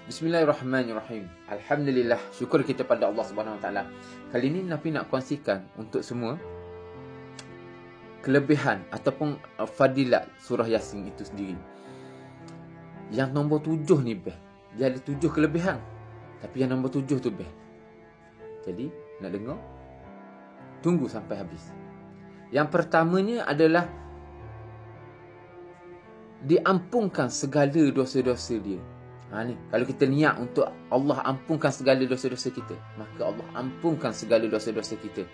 Bismillahirrahmanirrahim. Alhamdulillah, syukur kita pada Allah Subhanahu Wa Taala. Kali ini Nabi nak kongsikan untuk semua kelebihan ataupun fadilat surah Yasin itu sendiri. Yang nombor 7 ni best. Dia ada 7 kelebihan. Tapi yang nombor 7 tu best. Jadi, nak dengar? Tunggu sampai habis. Yang pertamanya adalah diampunkan segala dosa-dosa dia. Ni, kalau kita niat untuk Allah ampunkan segala dosa-dosa kita, maka Allah ampunkan segala dosa-dosa kita.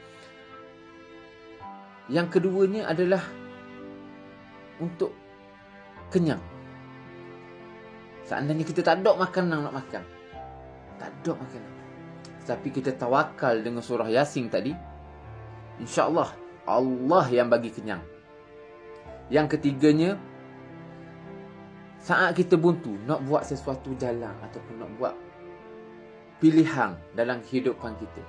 Yang keduanya adalah untuk kenyang. Seandainya kita tak ada makanan nak makan, tak ada makanan, tapi kita tawakal dengan surah Yasin tadi, insya-Allah Allah yang bagi kenyang. Yang ketiganya, saat kita buntu nak buat sesuatu jalan ataupun nak buat pilihan dalam kehidupan kita,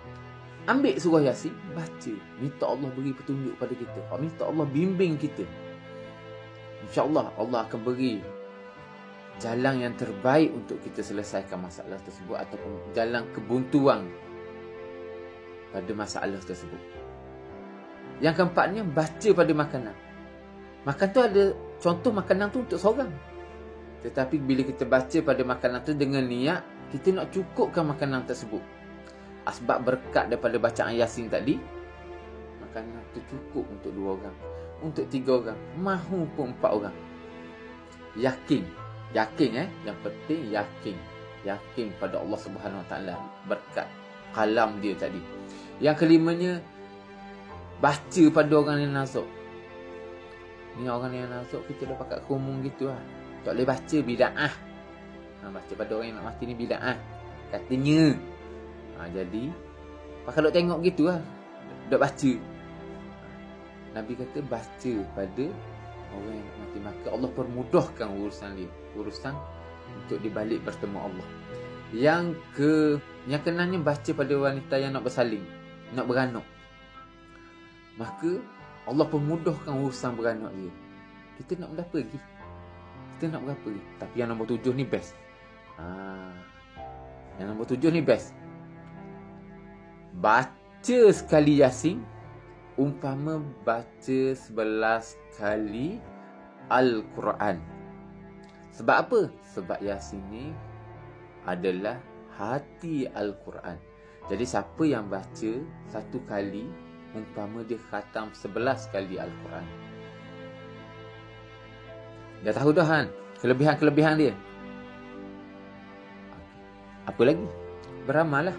ambil surah Yasin, baca, minta Allah beri petunjuk pada kita, minta Allah bimbing kita. InsyaAllah Allah akan beri jalan yang terbaik untuk kita selesaikan masalah tersebut ataupun jalan kebuntuan pada masalah tersebut. Yang keempatnya, baca pada makanan. Makan tu ada contoh makanan tu untuk seorang. Tetapi bila kita baca pada makanan tu dengan niat, kita nak cukupkan makanan tersebut. Asbab berkat daripada bacaan Yasin tadi, makanan tu cukup untuk 2 orang, untuk 3 orang, mahu pun 4 orang. Yakin. Yang penting yakin. Yakin pada Allah Subhanahu Wa Taala berkat kalam dia tadi. Yang kelimanya, baca pada orang yang nazak. Ni orang yang nazak kita dah pakat kumung gitu lah. Tak boleh baca bida'ah. Baca pada orang yang nak mati ni bida'ah katanya. Jadi kalau tengok gitu lah, dok baca. Nabi kata baca pada orang yang nak mati, maka Allah permudahkan urusan dia, urusan untuk dibalik bertemu Allah. Yang kenanya, baca pada wanita yang nak bersalin, nak beranak, maka Allah permudahkan urusan beranak dia. Kita nak berapa lagi? Kita nak berapa? Tapi yang nombor 7 ni best. Yang nombor 7 ni best. Baca sekali Yasin umpama baca 11 kali Al-Quran. Sebab apa? Sebab Yasin ni adalah hati Al-Quran. Jadi siapa yang baca 1 kali, umpama dia khatam 11 kali Al-Quran. Dah tahu dah kan kelebihan-kelebihan dia. Apa lagi? Beramal lah.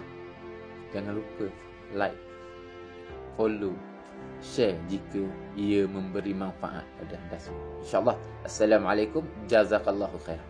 Jangan lupa like, follow, share jika ia memberi manfaat pada anda semua. InsyaAllah. Assalamualaikum. Jazakallahu khairan.